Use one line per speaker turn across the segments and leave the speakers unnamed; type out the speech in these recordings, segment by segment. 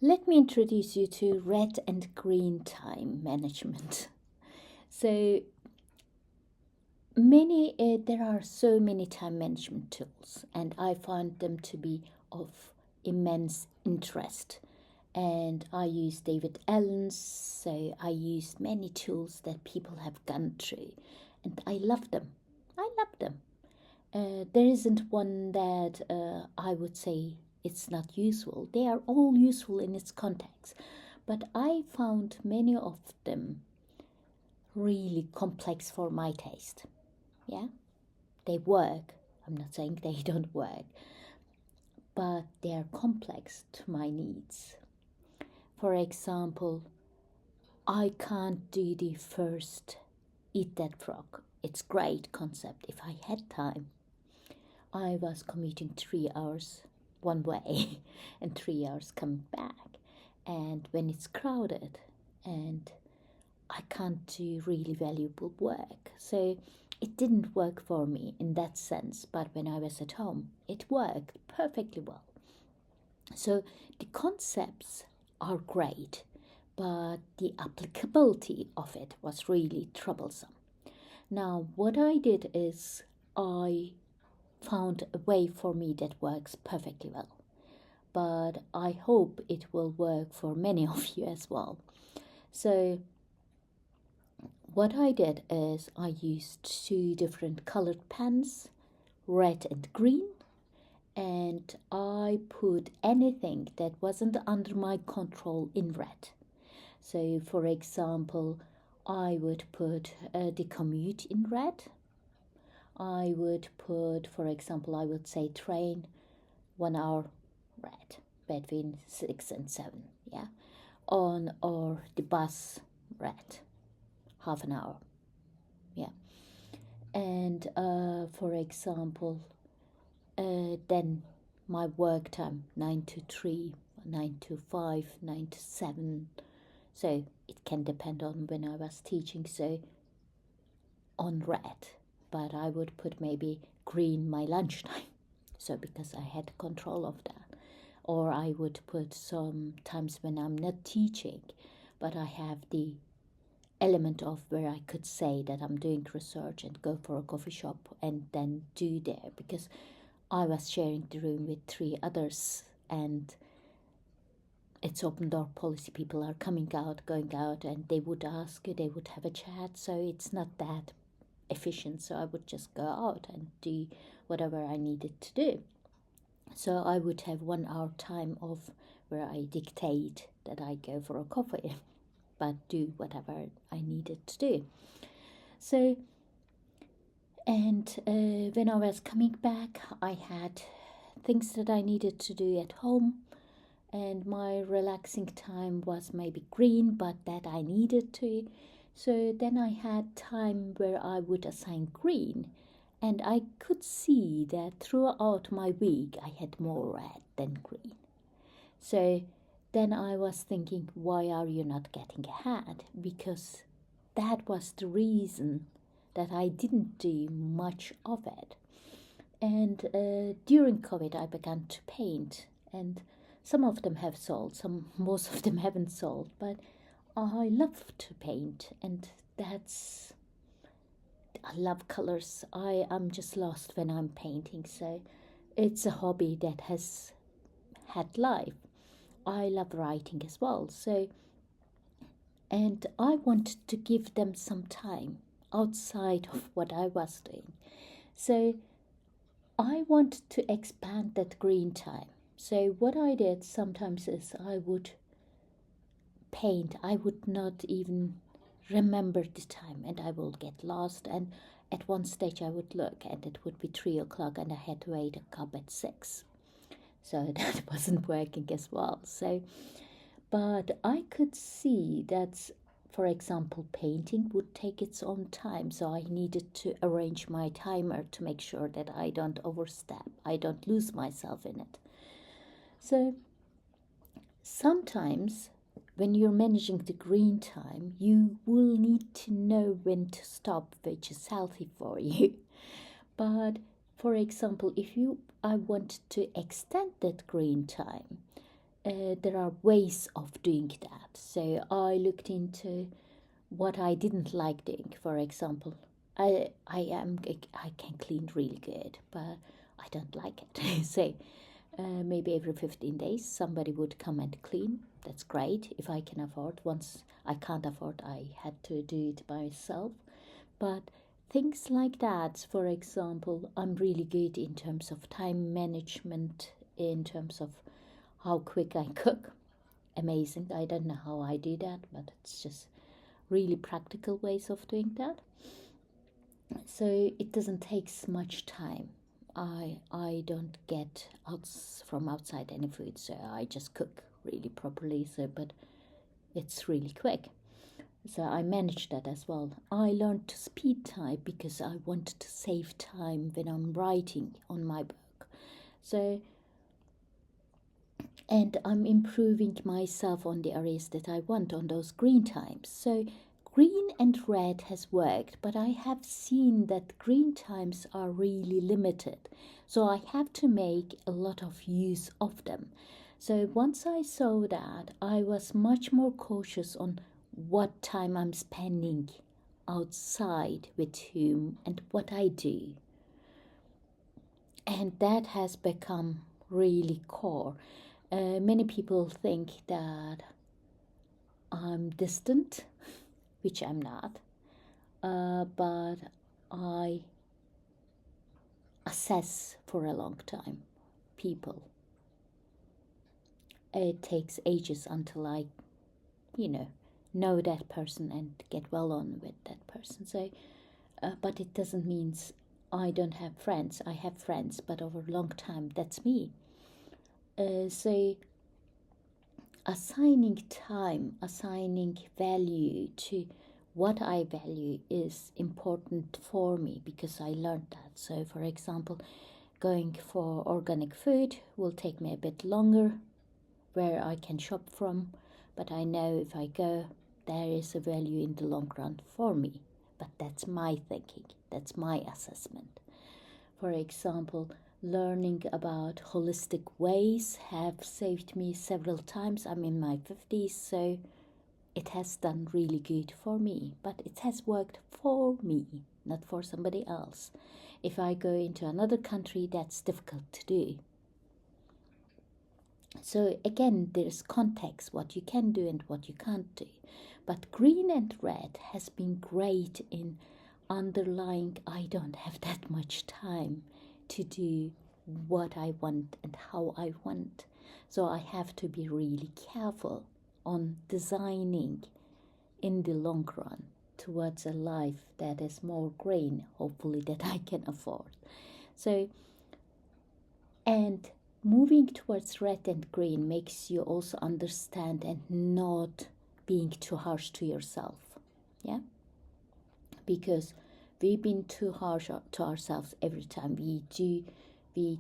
Let me introduce you to red and green time management. So there are so many time management tools, and I find them to be of immense interest. And I use David Allen's, so I use many tools that people have gone through, and I love them. I love them. There isn't one that I would say it's not useful. They are all useful in its context, but I found many of them really complex for my taste. Yeah, they work. I'm not saying they don't work, but they are complex to my needs. For example, I can't do the first eat that frog. It's great concept if I had time. I was commuting 3 hours one way and 3 hours coming back. And when it's crowded and I can't do really valuable work. So it didn't work for me in that sense. But when I was at home, it worked perfectly well. So the concepts are great, but the applicability of it was really troublesome. Now, what I did is I found a way for me that works perfectly well. But I hope it will work for many of you as well. So, what I did is I used two different colored pens, red and green, and I put anything that wasn't under my control in red. So, for example, I would put the commute in red. I would put, for example, I would say train 1 hour red between 6 and 7, yeah, on or the bus red half an hour, yeah. And for example, then my work time 9 to 3, 9 to 5, 9 to 7. So it can depend on when I was teaching. So on red, but I would put maybe green my lunchtime. So because I had control of that. Or I would put some times when I'm not teaching, but I have the element of where I could say that I'm doing research and go for a coffee shop and then do there, because I was sharing the room with 3 others and it's open door policy. People are coming out, going out, and they would ask you, they would have a chat. So it's not that efficient. So I would just go out and do whatever I needed to do. So I would have 1 hour time of where I dictate that I go for a coffee, but do whatever I needed to do. So, and when I was coming back, I had things that I needed to do at home, and my relaxing time was maybe green, but that I needed to. So then I had time where I would assign green, and I could see that throughout my week I had more red than green. So then I was thinking, why are you not getting ahead? Because that was the reason that I didn't do much of it. And during COVID, I began to paint, and some of them have sold, most of them haven't sold, but I love to paint, and I love colors. I am just lost when I'm painting, so it's a hobby that has had life. I love writing as well, so, and I wanted to give them some time outside of what I was doing. So I wanted to expand that green time. So what I did sometimes is I would paint. I would not even remember the time, and I will get lost. And at one stage I would look and it would be 3 o'clock and I had to wait a cab at 6. So that wasn't working as well. So, but I could see that, for example, painting would take its own time. So I needed to arrange my timer to make sure that I don't overstep, I don't lose myself in it. So sometimes when you're managing the green time, you will need to know when to stop, which is healthy for you. But for example, if I want to extend that green time, there are ways of doing that. So I looked into what I didn't like doing. For example, I can clean really good, but I don't like it. So maybe every 15 days somebody would come and clean. That's great if I can afford. Once I can't afford, I had to do it by myself. But things like that, for example, I'm really good in terms of time management, in terms of how quick I cook. Amazing. I don't know how I do that, but it's just really practical ways of doing that. So it doesn't take much time. I don't get from outside any food, so I just cook really properly. So, but it's really quick. So I manage that as well. I learned to speed type because I wanted to save time when I'm writing on my book. So, and I'm improving myself on the areas that I want on those green times. So green and red has worked, but I have seen that green times are really limited. So I have to make a lot of use of them. So once I saw that, I was much more cautious on what time I'm spending outside with whom and what I do. And that has become really core. Many people think that I'm distant, which I'm not, but I assess for a long time people. It takes ages until I, know that person and get well on with that person. So, but it doesn't mean I don't have friends. I have friends, but over a long time, that's me. So assigning time, assigning value to what I value is important for me because I learned that. So, for example, going for organic food will take me a bit longer where I can shop from, but I know if I go, there is a value in the long run for me. But that's my thinking, that's my assessment. For example, learning about holistic ways have saved me several times. I'm in my 50s, so it has done really good for me, but it has worked for me, not for somebody else. If I go into another country, that's difficult to do. So again, there's context, what you can do and what you can't do. But green and red has been great in underlying I don't have that much time to do what I want and how I want. So I have to be really careful on designing in the long run towards a life that is more green, hopefully that I can afford. So, and moving towards red and green makes you also understand and not being too harsh to yourself. Yeah? Because we've been too harsh to ourselves every time we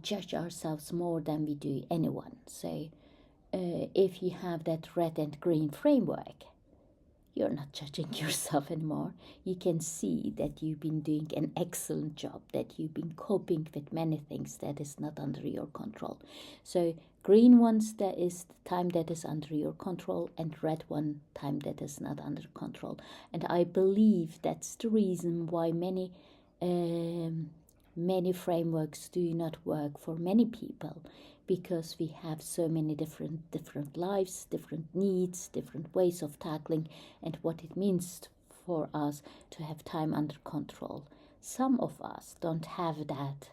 judge ourselves more than we do anyone. So if you have that red and green framework, you're not judging yourself anymore. You can see that you've been doing an excellent job, that you've been coping with many things that is not under your control. So green ones, that is the time that is under your control, and red one, time that is not under control. And I believe that's the reason why many frameworks do not work for many people, because we have so many different lives, different needs, different ways of tackling, and what it means for us to have time under control. Some of us don't have that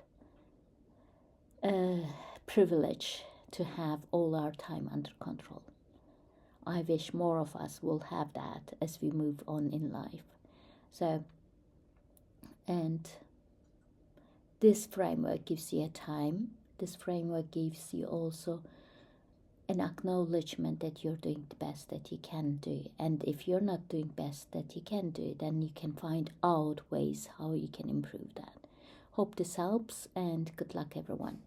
privilege to have all our time under control. I wish more of us will have that as we move on in life. So, and this framework gives you a time. This framework gives you also an acknowledgement that you're doing the best that you can do. And if you're not doing best that you can do, then you can find out ways how you can improve that. Hope this helps, and good luck, everyone.